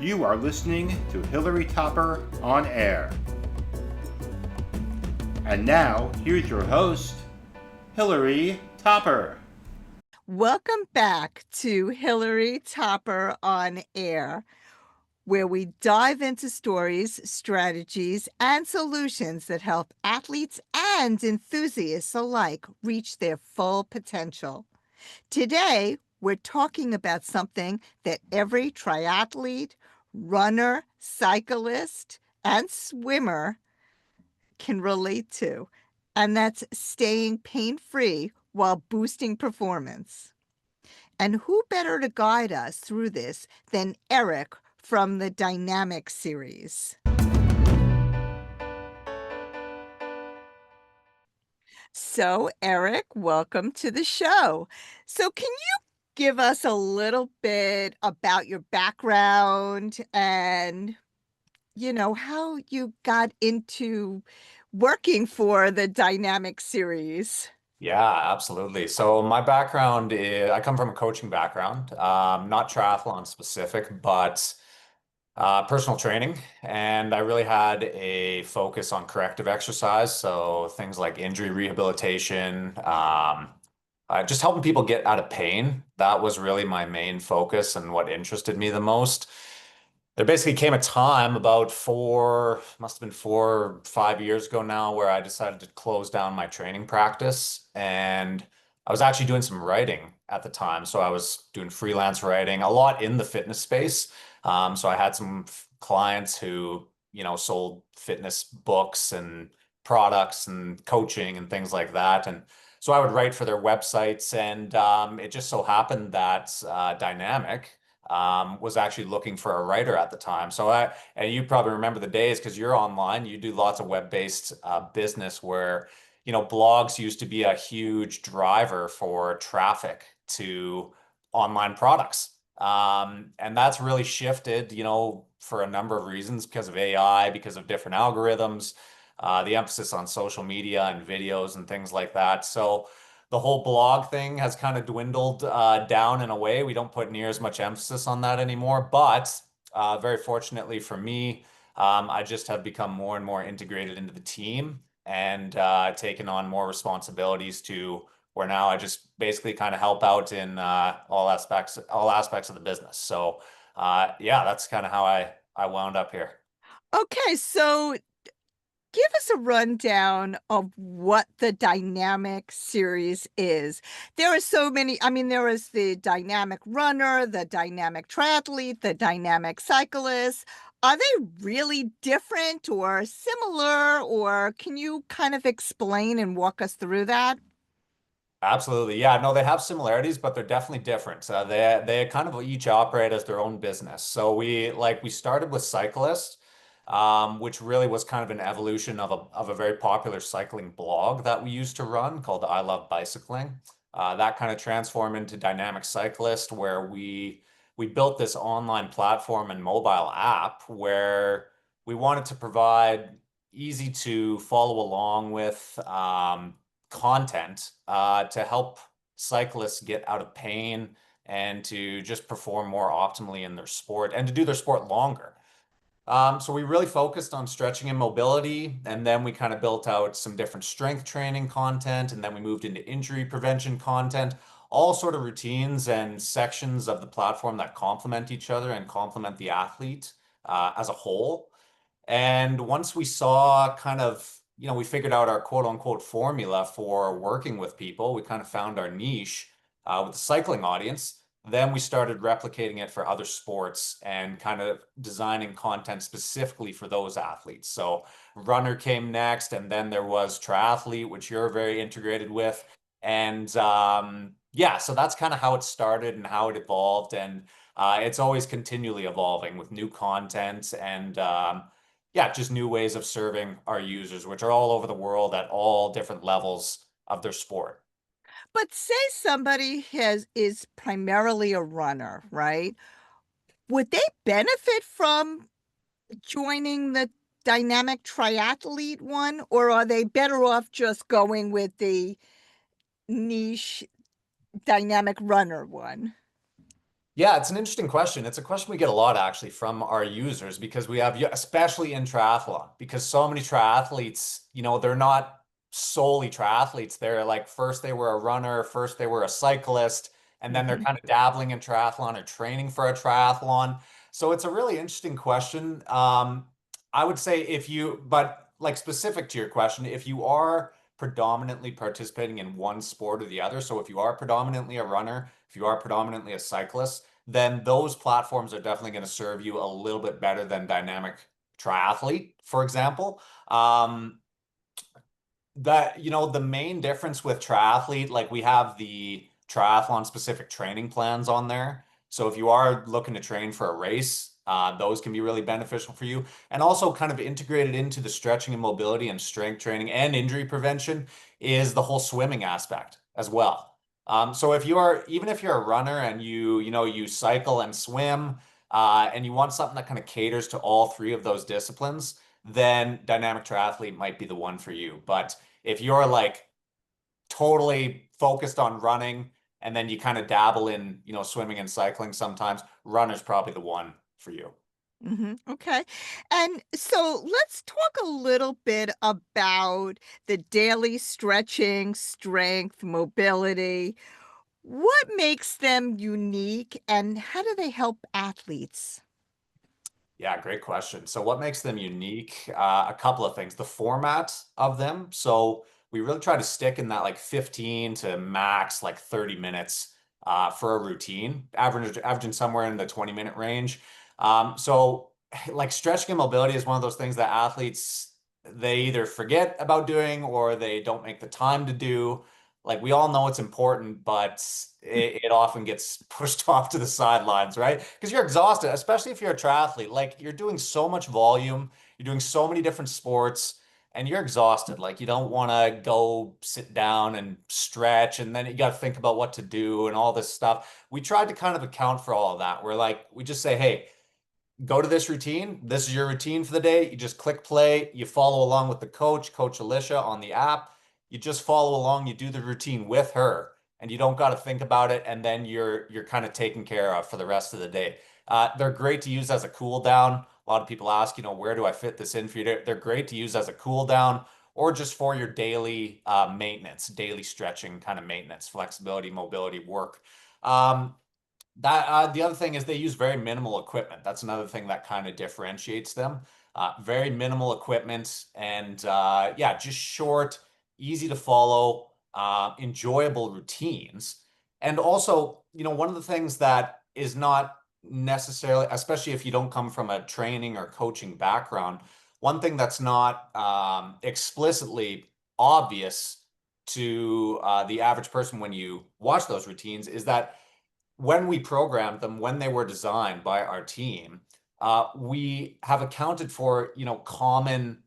You are listening to Hillary Topper on Air. And now, here's your host, Hillary Topper. Welcome back to Hillary Topper on Air, where we dive into stories, strategies, and solutions that help athletes and enthusiasts alike reach their full potential. Today, we're talking about something that every triathlete, runner, cyclist, and swimmer can relate to, and that's staying pain-free while boosting performance. And who better to guide us through this than Eric from the Dynamic series? So, Eric, welcome to the show. So, can you give us a little bit about your background and, how you got into working for the Dynamic series? Yeah, absolutely. So my background is I come from a coaching background, not triathlon specific, but personal training. And I really had a focus on corrective exercise. So things like injury rehabilitation, just helping people get out of pain. That was really my main focus and what interested me the most. There basically came a time about must have been 4 or 5 years ago now, where I decided to close down my training practice. And I was actually doing some writing at the time. So I was doing freelance writing, a lot in the fitness space. So I had some clients who, sold fitness books and products and coaching and things like that. And so I would write for their websites. And it just so happened that Dynamic was actually looking for a writer at the time. And you probably remember the days because you're online, you do lots of web-based business where, blogs used to be a huge driver for traffic to online products. And that's really shifted, for a number of reasons because of AI, because of different algorithms, the emphasis on social media and videos and things like that. So the whole blog thing has kind of dwindled down in a way. We don't put near as much emphasis on that anymore. But very fortunately for me, I just have become more and more integrated into the team and taken on more responsibilities to where now I just basically kind of help out in all aspects of the business. So yeah, that's kind of how I wound up here. Okay, so give us a rundown of what the Dynamic series is. There are so many. I mean, there is the Dynamic Runner, the Dynamic Triathlete, the Dynamic Cyclist. Are they really different or similar, or can you kind of explain and walk us through that? Absolutely. Yeah, no, they have similarities, but they're definitely different. They kind of each operate as their own business. So we started with Cyclist, which really was kind of an evolution of a very popular cycling blog that we used to run called I Love Bicycling. That kind of transformed into Dynamic Cyclist, where we built this online platform and mobile app where we wanted to provide easy to follow along with content to help cyclists get out of pain and to just perform more optimally in their sport and to do their sport longer. So we really focused on stretching and mobility, and then we kind of built out some different strength training content, and then we moved into injury prevention content, all sort of routines and sections of the platform that complement each other and complement the athlete as a whole. And once we saw kind of, we figured out our quote unquote formula for working with people, we kind of found our niche with the cycling audience. Then we started replicating it for other sports and kind of designing content specifically for those athletes. So runner came next, and then there was triathlete, which you're very integrated with. And yeah, so that's kind of how it started and how it evolved. And it's always continually evolving with new content and yeah, just new ways of serving our users, which are all over the world at all different levels of their sport. But say somebody is primarily a runner, right? Would they benefit from joining the Dynamic Triathlete one, or are they better off just going with the niche Dynamic Runner one? Yeah, it's an interesting question. It's a question we get a lot actually from our users because we have, yeah, especially in triathlon, because so many triathletes, they're not solely triathletes. They're like, first they were a runner, first they were a cyclist, and then they're Hmm. kind of dabbling in triathlon or training for a triathlon. So it's a really interesting question. I would say but like specific to your question, if you are predominantly participating in one sport or the other, so if you are predominantly a runner, if you are predominantly a cyclist, then those platforms are definitely going to serve you a little bit better than Dynamic Triathlete, for example. The main difference with triathlete, like we have the triathlon specific training plans on there. So if you are looking to train for a race, those can be really beneficial for you. And also kind of integrated into the stretching and mobility and strength training and injury prevention is the whole swimming aspect as well. So even if you're a runner and you cycle and swim, and you want something that kind of caters to all three of those disciplines, then Dynamic Triathlete might be the one for you. But if you're like totally focused on running and then you kind of dabble in, swimming and cycling sometimes, runner's probably the one for you. Okay. And so let's talk a little bit about the daily stretching, strength, mobility. What makes them unique and how do they help athletes? Yeah, great question. So, what makes them unique? A couple of things. The format of them. So, we really try to stick in that like 15 to max like 30 minutes for a routine, averaging somewhere in the 20-minute range. So, like stretching and mobility is one of those things that athletes they either forget about doing or they don't make the time to do. Like we all know it's important, but it often gets pushed off to the sidelines, right? Because you're exhausted, especially if you're a triathlete. Like you're doing so much volume, you're doing so many different sports, and you're exhausted. Like you don't want to go sit down and stretch, and then you got to think about what to do and all this stuff. We tried to kind of account for all of that. We just say, hey, go to this routine. This is your routine for the day. You just click play. You follow along with the Coach Alicia on the app. You just follow along. You do the routine with her, and you don't got to think about it. And then you're kind of taken care of for the rest of the day. They're great to use as a cool down. A lot of people ask, where do I fit this in for you? They're great to use as a cool down or just for your daily maintenance, daily stretching kind of maintenance, flexibility, mobility work. Um, the other thing is they use very minimal equipment. That's another thing that kind of differentiates them. Very minimal equipment and yeah, just short, easy to follow, enjoyable routines. And also, one of the things that is not necessarily, especially if you don't come from a training or coaching background, one thing that's not explicitly obvious to the average person when you watch those routines is that when we programmed them, when they were designed by our team, we have accounted for, common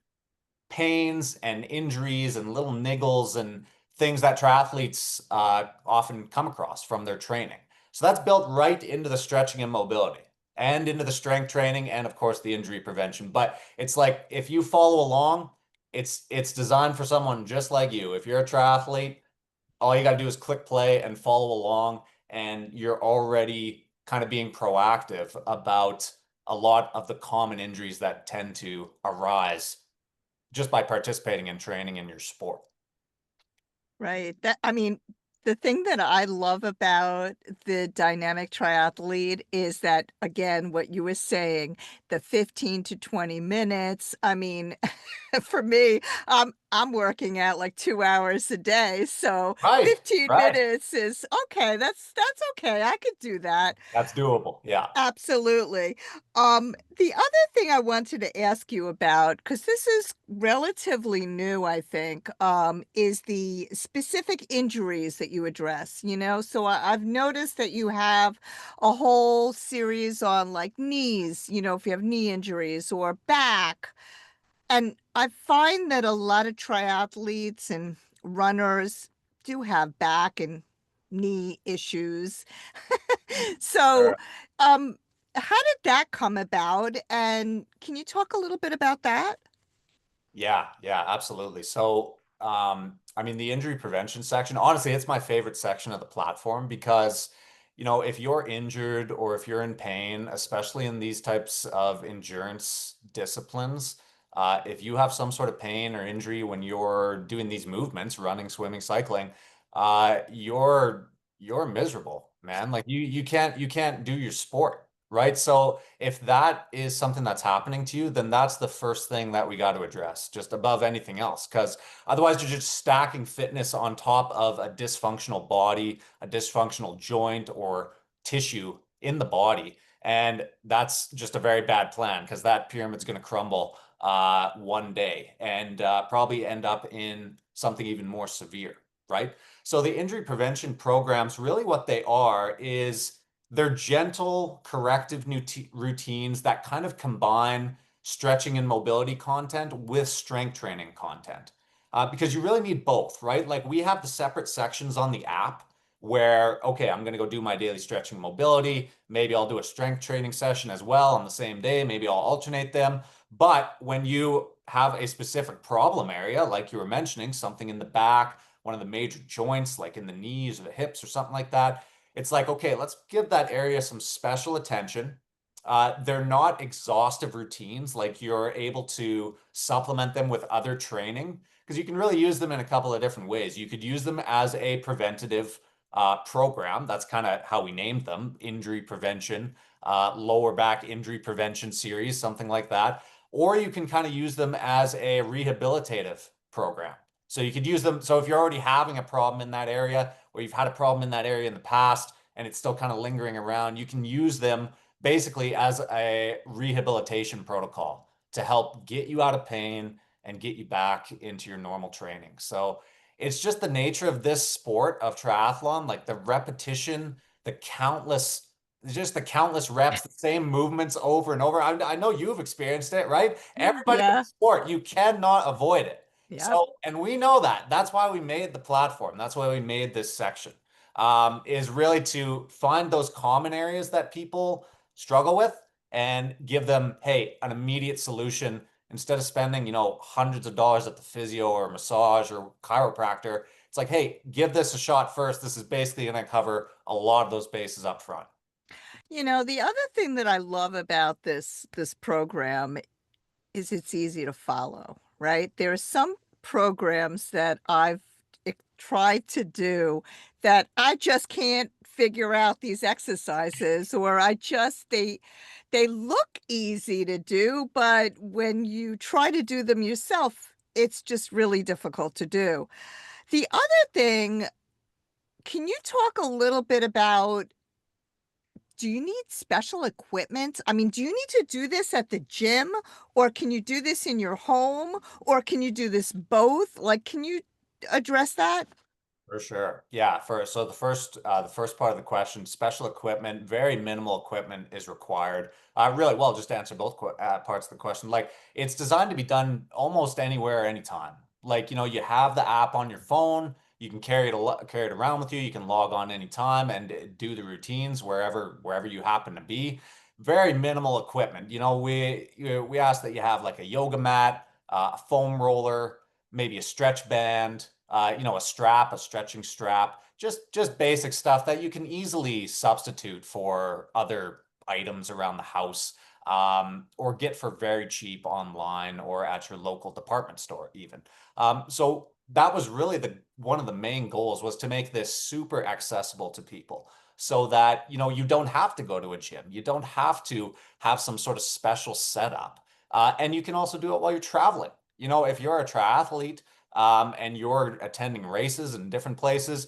pains and injuries and little niggles and things that triathletes often come across from their training. So that's built right into the stretching and mobility and into the strength training and of course the injury prevention. But it's like if you follow along, it's designed for someone just like you. If you're a triathlete, all you got to do is click play and follow along, and you're already kind of being proactive about a lot of the common injuries that tend to arise just by participating in training in your sport. Right. The thing that I love about the dynamic triathlete is that, again, what you were saying, the 15 to 20 minutes. For me, I'm working out like 2 hours a day, so Right, 15 right. minutes is okay. That's okay. I could do that. That's doable. Yeah. Absolutely. The other thing I wanted to ask you about, because this is relatively new, I think, is the specific injuries that you address, you know? So I've noticed that you have a whole series on like knees, if you have knee injuries or back. And I find that a lot of triathletes and runners do have back and knee issues. So, Sure. um, how did that come about? And can you talk a little bit about that? Yeah, yeah, absolutely. So, I mean, the injury prevention section, honestly, it's my favorite section of the platform because if you're injured or if you're in pain, especially in these types of endurance disciplines, if you have some sort of pain or injury when you're doing these movements, running, swimming, cycling, you're miserable, man. Like you can't do your sport, right? So if that is something that's happening to you, then that's the first thing that we got to address, just above anything else, because otherwise you're just stacking fitness on top of a dysfunctional body, a dysfunctional joint or tissue in the body. And that's just a very bad plan because that pyramid's going to crumble one day and probably end up in something even more severe, right? So the injury prevention programs, really what they are is they're gentle corrective routines that kind of combine stretching and mobility content with strength training content. Because you really need both, right? Like we have the separate sections on the app where, okay, I'm going to go do my daily stretching and mobility. Maybe I'll do a strength training session as well on the same day. Maybe I'll alternate them. But when you have a specific problem area, like you were mentioning, something in the back, one of the major joints, like in the knees or the hips or something like that, it's like, okay, let's give that area some special attention. They're not exhaustive routines, like you're able to supplement them with other training because you can really use them in a couple of different ways. You could use them as a preventative program. That's kind of how we named them, injury prevention, lower back injury prevention series, something like that. Or you can kind of use them as a rehabilitative program. So you could use them. So if you're already having a problem in that area, or you've had a problem in that area in the past, and it's still kind of lingering around, you can use them basically as a rehabilitation protocol to help get you out of pain and get you back into your normal training. So it's just the nature of this sport of triathlon, like the repetition, the countless, just the countless reps, the same movements over and over. I know you've experienced it, right? Everybody in the Yeah. sport, you cannot avoid it. Yeah. So, and we know that. That's why we made the platform. That's why we made this section, is really to find those common areas that people struggle with and give them, hey, an immediate solution instead of spending, hundreds of dollars at the physio or massage or chiropractor. It's like, hey, give this a shot first. This is basically going to cover a lot of those bases up front. The other thing that I love about this program is it's easy to follow, right? There are some programs that I've tried to do that I just can't figure out these exercises, or they look easy to do, but when you try to do them yourself, it's just really difficult to do. The other thing, can you talk a little bit about, do you need special equipment? I mean, do you need to do this at the gym, or can you do this in your home, or can you do this both? Like, can you address that? For sure. Yeah. So the first part of the question, special equipment, very minimal equipment is required. Really, well, just to answer both parts of the question, like it's designed to be done almost anywhere, anytime. Like, you have the app on your phone, you can carry it around with you, you can log on anytime and do the routines wherever you happen to be. Very minimal equipment. We ask that you have like a yoga mat, a foam roller, maybe a stretch band, a strap, a stretching strap, just basic stuff that you can easily substitute for other items around the house, or get for very cheap online or at your local department store even. So that was really the one of the main goals, was to make this super accessible to people so that you don't have to go to a gym, you don't have to have some sort of special setup, and you can also do it while you're traveling. If you're a triathlete, and you're attending races in different places,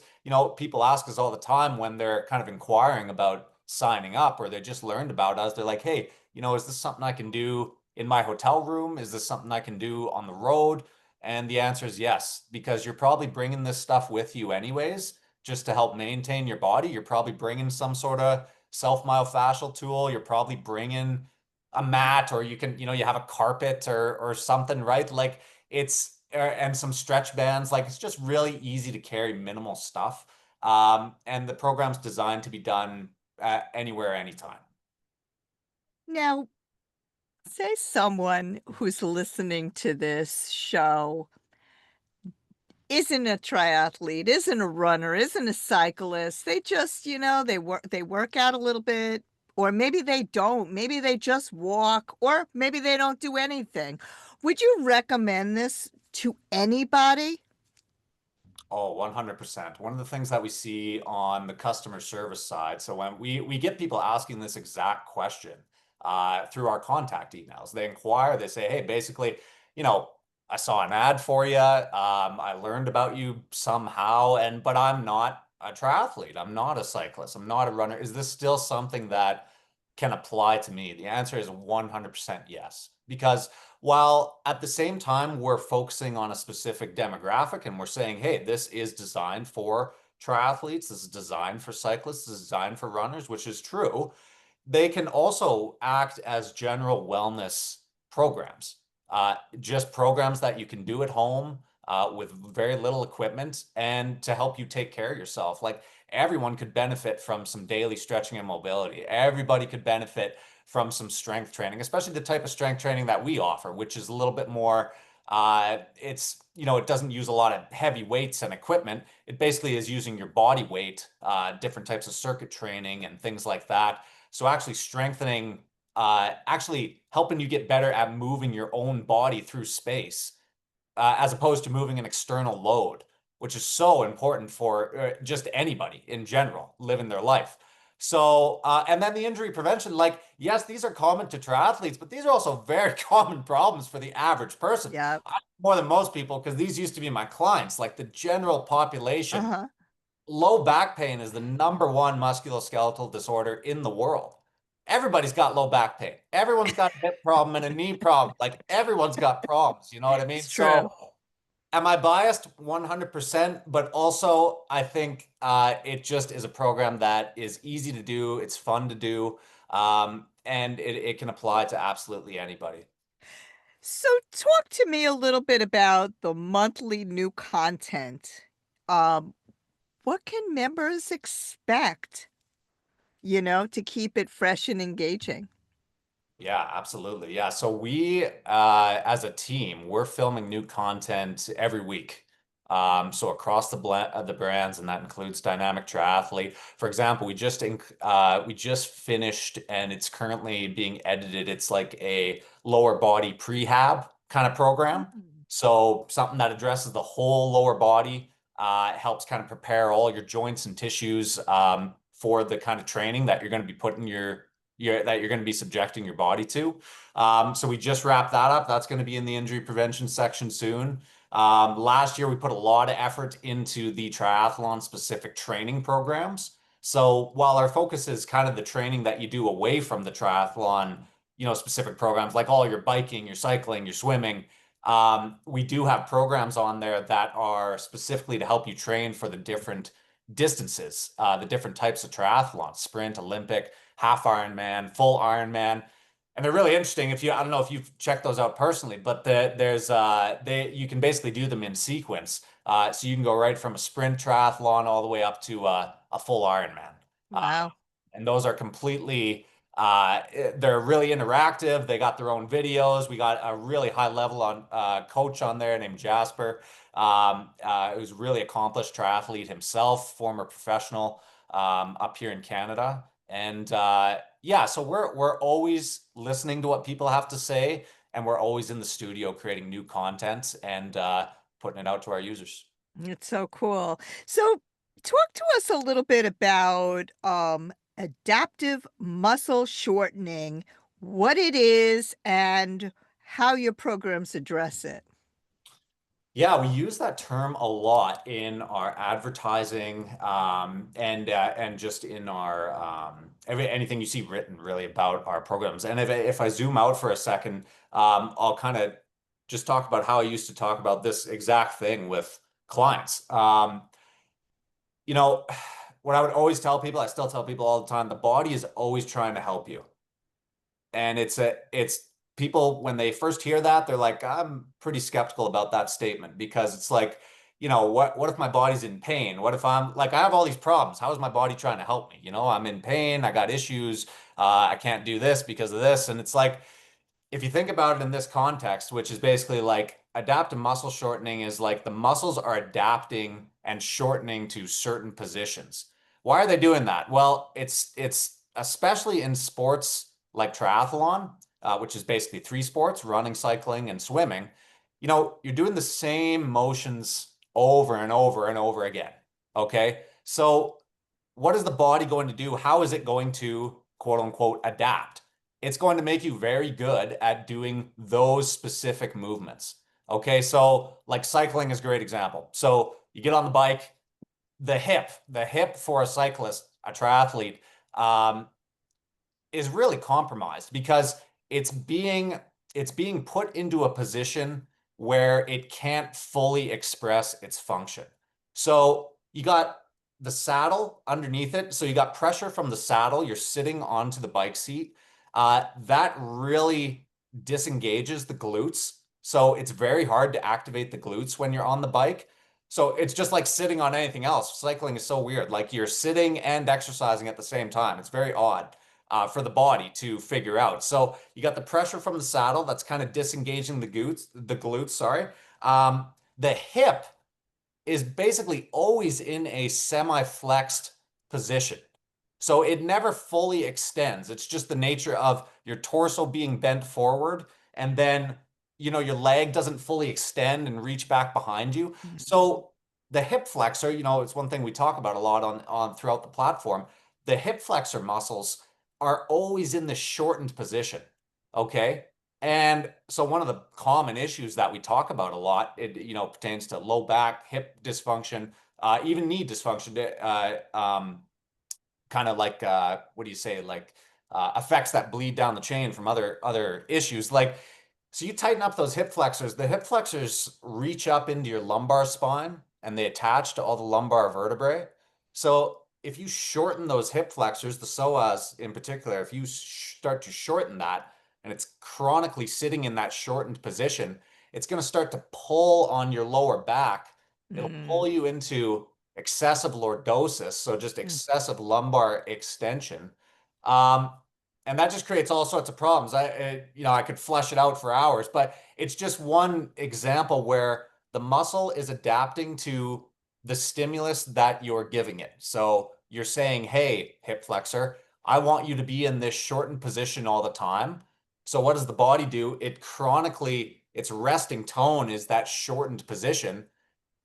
people ask us all the time when they're kind of inquiring about signing up or they just learned about us. They're like, hey, is this something I can do in my hotel room? Is this something I can do on the road? And the answer is yes, because you're probably bringing this stuff with you anyways, just to help maintain your body. You're probably bringing some sort of self-myofascial tool. You're probably bringing a mat, or you have a carpet or something, right? Like and some stretch bands. Like it's just really easy to carry minimal stuff. And the program's designed to be done anywhere, anytime. Now, say someone who's listening to this show isn't a triathlete, isn't a runner, isn't a cyclist. They just, they work out a little bit, or maybe they don't. Maybe they just walk, or maybe they don't do anything. Would you recommend this to anybody? Oh, 100%. One of the things that we see on the customer service side, so when we get people asking this exact question through our contact emails, they inquire, they say, hey, basically, you know, I saw an ad for you. I learned about you somehow, but I'm not a triathlete. I'm not a cyclist. I'm not a runner. Is this still something that can apply to me? The answer is 100% yes. Because while at the same time we're focusing on a specific demographic and we're saying, hey, this is designed for triathletes, this is designed for cyclists, this is designed for runners, which is true, they can also act as general wellness programs, just programs that you can do at home with very little equipment and to help you take care of yourself. Like everyone could benefit from some daily stretching and mobility. Everybody could benefit from some strength training, especially the type of strength training that we offer, which is a little bit more, it doesn't use a lot of heavy weights and equipment. It basically is using your body weight, different types of circuit training and things like that. So actually strengthening, actually helping you get better at moving your own body through space, as opposed to moving an external load, which is so important for just anybody in general living their life. So, and then the injury prevention, like, yes, these are common to triathletes, but these are also very common problems for the average person. Yeah. More than most people, because these used to be my clients, like the general population. Uh-huh. Low back pain is the number one musculoskeletal disorder in the world. Everybody's got low back pain. Everyone's got a hip problem and a knee problem. Like everyone's got problems, you know what I mean? It's true. So am I biased? 100%. But also, I think it just is a program that is easy to do. It's fun to do. And it can apply to absolutely anybody. So talk to me a little bit about the monthly new content. Um, what can members expect, to keep it fresh and engaging? Yeah, absolutely. Yeah. So we, as a team, we're filming new content every week. So across the brands, and that includes Dynamic Triathlete. For example, we just finished, and it's currently being edited. It's like a lower body prehab kind of program. Mm. So something that addresses the whole lower body, helps kind of prepare all your joints and tissues, for the kind of training that you're going to be putting that you're going to be subjecting your body to. So we just wrapped that up. That's going to be in the injury prevention section soon. Last year, we put a lot of effort into the triathlon specific training programs. So while our focus is kind of the training that you do away from the triathlon, specific programs like all your biking, your cycling, your swimming, we do have programs on there that are specifically to help you train for the different distances, the different types of triathlon, sprint, Olympic, half Ironman, full Ironman. And they're really interesting. I don't know if you've checked those out personally, but you can basically do them in sequence. So you can go right from a sprint triathlon all the way up to a full Ironman. Uh, Wow. and those are completely, they're really interactive. They got their own videos. We got a really high level coach on there named Jasper, who's a really accomplished triathlete himself, former professional, up here in Canada. And yeah, so we're always listening to what people have to say, and we're always in the studio creating new content and putting it out to our users. It's so cool. So talk to us a little bit about adaptive muscle shortening, what it is, and how your programs address it. Yeah, we use that term a lot in our advertising, and just in our anything you see written really about our programs. And if I zoom out for a second, I'll kind of just talk about how I used to talk about this exact thing with clients. You know, what I would always tell people, I still tell people all the time, the body is always trying to help you. And it's people when they first hear that, they're like, I'm pretty skeptical about that statement because it's like, what if my body's in pain? What if I'm like, I have all these problems. How is my body trying to help me? I'm in pain, I got issues, I can't do this because of this. And it's like, if you think about it in this context, which is basically like adaptive muscle shortening is like the muscles are adapting and shortening to certain positions. Why are they doing that? Well, it's especially in sports like triathlon, which is basically three sports, running, cycling, and swimming. You're doing the same motions over and over and over again. Okay. So what is the body going to do? How is it going to quote unquote adapt? It's going to make you very good at doing those specific movements. Okay. So like cycling is a great example. So you get on the bike, the hip for a cyclist, a triathlete, um, is really compromised because it's being it's being put into a position where it can't fully express its function. So you got the saddle underneath it. So you got pressure from the saddle. You're sitting onto the bike seat. That really disengages the glutes. So it's very hard to activate the glutes when you're on the bike. So it's just like sitting on anything else. Cycling is so weird. Like you're sitting and exercising at the same time. It's very odd for the body to figure out. So you got the pressure from the saddle that's kind of disengaging the glutes, sorry. The hip is basically always in a semi-flexed position. So it never fully extends. It's just the nature of your torso being bent forward and then your leg doesn't fully extend and reach back behind you. So the hip flexor, it's one thing we talk about a lot on throughout the platform. The hip flexor muscles are always in the shortened position. Okay. And so one of the common issues that we talk about a lot, it pertains to low back, hip dysfunction, even knee dysfunction, kind of like what do you say, like effects that bleed down the chain from other issues. Like, so you tighten up those hip flexors. The hip flexors reach up into your lumbar spine and they attach to all the lumbar vertebrae. So if you shorten those hip flexors, the psoas in particular, if you start to shorten that, and it's chronically sitting in that shortened position, it's going to start to pull on your lower back. It'll pull you into excessive lordosis, so just excessive lumbar extension. Um, and that just creates all sorts of problems. I could flesh it out for hours, but it's just one example where the muscle is adapting to the stimulus that you're giving it. So you're saying, hey, hip flexor, I want you to be in this shortened position all the time. So what does the body do? Its resting tone is that shortened position.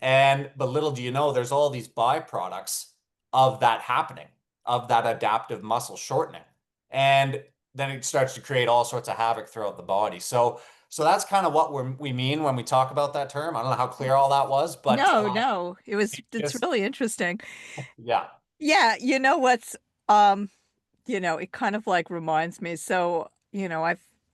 But little do you know, there's all these byproducts of that happening, of that adaptive muscle shortening. And then it starts to create all sorts of havoc throughout the body. So that's kind of what we mean when we talk about that term. I don't know how clear all that was, but No, it's just, really interesting. yeah. Yeah, you know what's um it kind of like reminds me. So,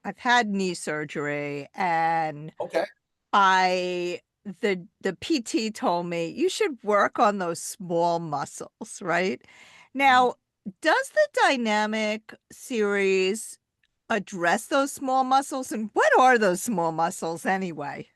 I've had knee surgery and Okay. I the PT told me you should work on those small muscles, right? Now, does the dynamic series address those small muscles and what are those small muscles anyway?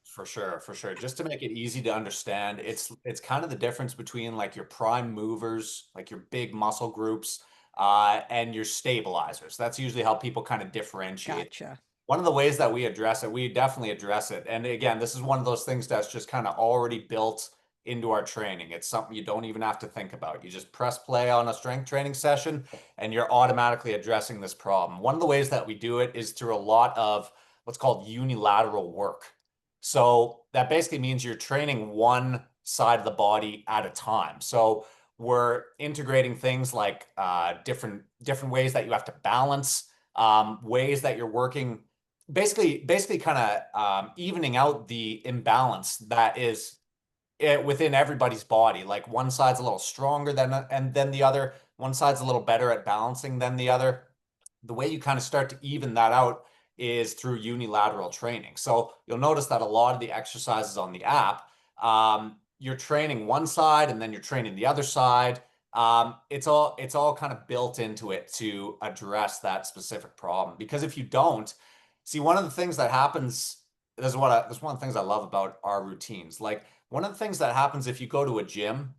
For sure, for sure. Just to make it easy to understand, it's kind of the difference between like your prime movers, like your big muscle groups, and your stabilizers. That's usually how people kind of differentiate. Gotcha. One of the ways that we address it, we definitely address it. And again, this is one of those things that's just kind of already built into our training. It's something you don't even have to think about. You just press play on a strength training session and you're automatically addressing this problem. One of the ways that we do it is through a lot of what's called unilateral work. So that basically means you're training one side of the body at a time. So we're integrating things like different ways that you have to balance, ways that you're working, basically kind of evening out the imbalance that is within everybody's body. Like one side's a little stronger than the other, one side's a little better at balancing than the other. The way you kind of start to even that out is through unilateral training. So you'll notice that a lot of the exercises on the app, you're training one side and then you're training the other side. It's all kind of built into it to address that specific problem. Because if you don't, see, one of the things that happens, that's one of the things I love about our routines. Like one of the things that happens if you go to a gym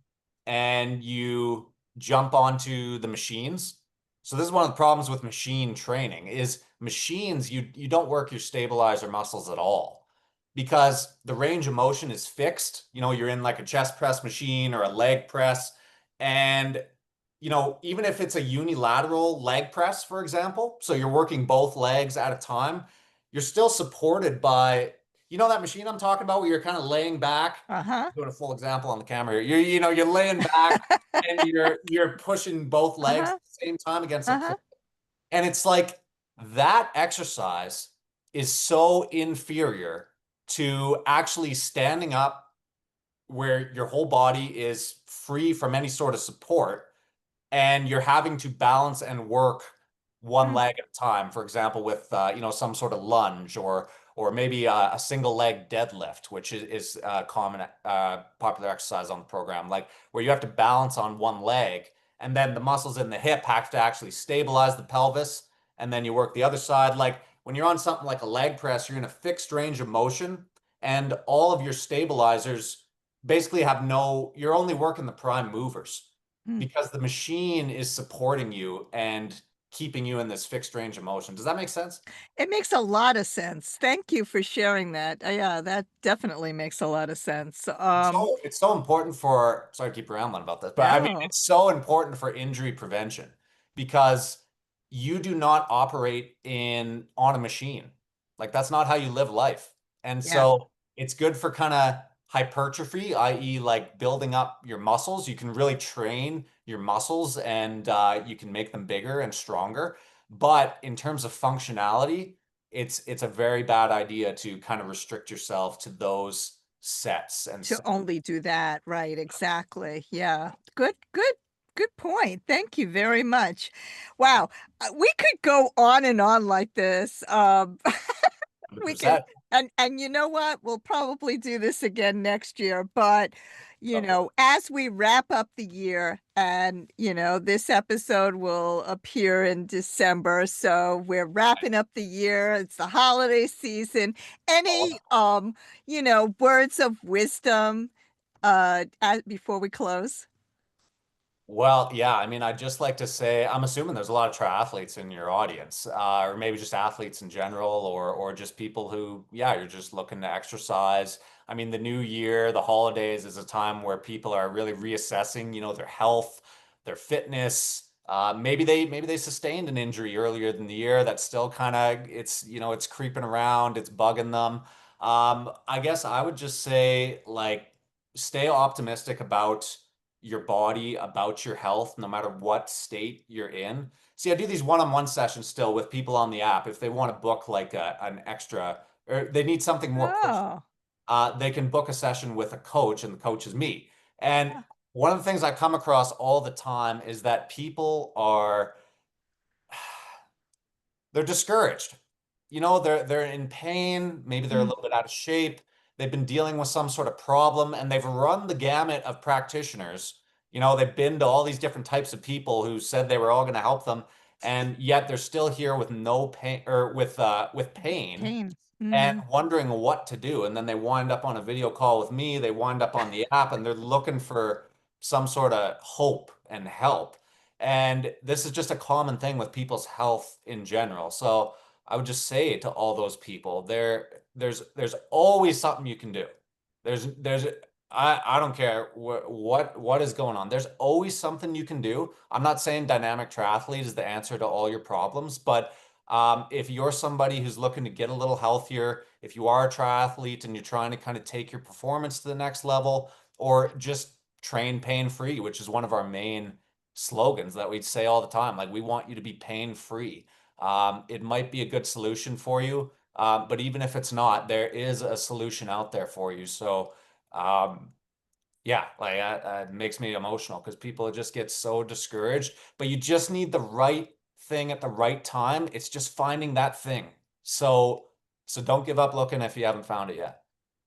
and you jump onto the machines. So this is one of the problems with machine training is machines, you don't work your stabilizer muscles at all because the range of motion is fixed. You're in like a chest press machine or a leg press. And, even if it's a unilateral leg press, for example, so you're working both legs at a time, you're still supported by, that machine I'm talking about where you're kind of laying back, Uh-huh. doing a full example on the camera here. You're laying back and you're pushing both legs at Uh-huh. the same time against a Uh-huh. plate. And it's like that exercise is so inferior to actually standing up where your whole body is free from any sort of support and you're having to balance and work one Mm. leg at a time. For example, with some sort of lunge or maybe a single leg deadlift, which is a common popular exercise on the program, like where you have to balance on one leg, and then the muscles in the hip have to actually stabilize the pelvis, and then you work the other side. Like when you're on something like a leg press, you're in a fixed range of motion, and all of your stabilizers basically have no, you're only working the prime movers Mm. because the machine is supporting you and keeping you in this fixed range of motion. Does that make sense? It makes a lot of sense. Thank you for sharing that. Yeah, that definitely makes a lot of sense. It's so important for, sorry to keep rambling about this, but I mean, No. it's so important for injury prevention because you do not operate on a machine. Like that's not how you live life. And Yeah. so it's good for kind of hypertrophy, i.e., like building up your muscles. You can really train your muscles and you can make them bigger and stronger. But in terms of functionality, it's a very bad idea to kind of restrict yourself to those sets and To set. only do that, right, exactly, yeah. Good point, thank you very much. Wow, we could go on and on like this, we could 100%. and you know what? We'll probably do this again next year, but, as we wrap up the year and, this episode will appear in December, so we're wrapping up the year, it's the holiday season. Any, words of wisdom, before we close? Well, yeah, I mean, I'd just like to say, I'm assuming there's a lot of triathletes in your audience, or maybe just athletes in general, or just people who, yeah, you're just looking to exercise. I mean, the new year, the holidays is a time where people are really reassessing, their health, their fitness. Maybe they sustained an injury earlier in the year that's still kind of it's creeping around, it's bugging them. I guess I would just say like stay optimistic about your body, about your health, no matter what state you're in. See, I do these one-on-one sessions still with people on the app. If they want to book like an extra, or they need something more personal, Oh, they can book a session with a coach, and the coach is me. And yeah, one of the things I come across all the time is that people are they're discouraged. They're in pain, maybe they're a mm, little bit out of shape, they've been dealing with some sort of problem, and they've run the gamut of practitioners. They've been to all these different types of people who said they were all going to help them, and yet they're still here with no pain or with pain pain, and mhm. wondering what to do. And then they wind up on a video call with me, they wind up on the app, and they're looking for some sort of hope and help. And this is just a common thing with people's health in general. So I would just say to all those people, there's always something you can do. There's I don't care what is going on. There's always something you can do. I'm not saying dynamic triathlete is the answer to all your problems, but if you're somebody who's looking to get a little healthier, if you are a triathlete and you're trying to kind of take your performance to the next level, or just train pain free, which is one of our main slogans that we say all the time. Like, we want you to be pain free. It might be a good solution for you, but even if it's not, there is a solution out there for you. So, yeah, like it makes me emotional because people just get so discouraged, but you just need the right thing at the right time. It's just finding that thing. So don't give up looking if you haven't found it yet.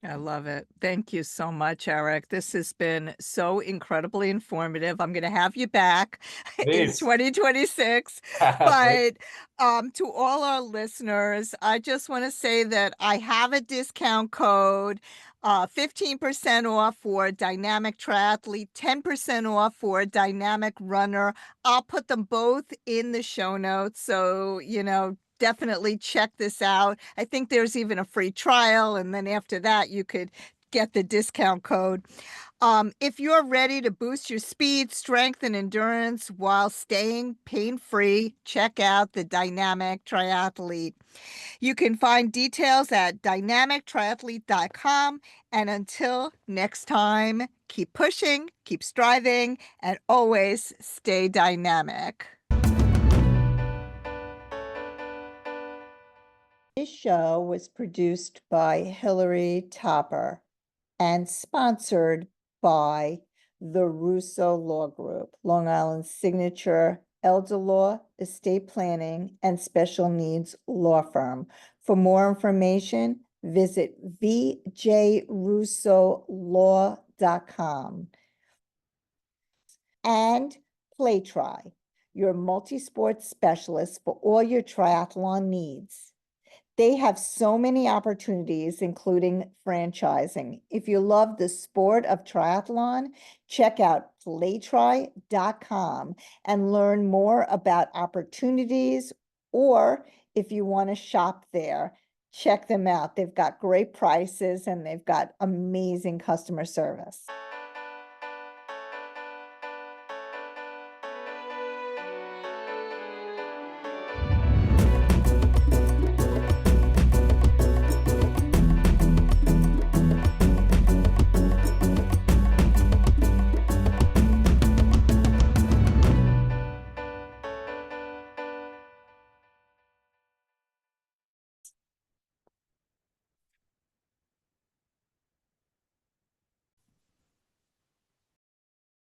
I love it. Thank you so much, Eric. This has been so incredibly informative. I'm going to have you back in Please. 2026. Please. But to all our listeners, I just want to say that I have a discount code, 15% off for Dynamic Triathlete, 10% off for Dynamic Runner. I'll put them both in the show notes. So, definitely check this out. I think there's even a free trial, and then after that, you could get the discount code. If you're ready to boost your speed, strength, and endurance while staying pain-free, check out the Dynamic Triathlete. You can find details at dynamictriathlete.com. And until next time, keep pushing, keep striving, and always stay dynamic. This show was produced by Hillary Topper and sponsored by the Russo Law Group, Long Island's signature elder law, estate planning, and special needs law firm. For more information, visit vjrussolaw.com. And PlayTry, your multi-sport specialist for all your triathlon needs. They have so many opportunities, including franchising. If you love the sport of triathlon, check out playtry.com and learn more about opportunities, or if you want to shop there, check them out. They've got great prices and they've got amazing customer service.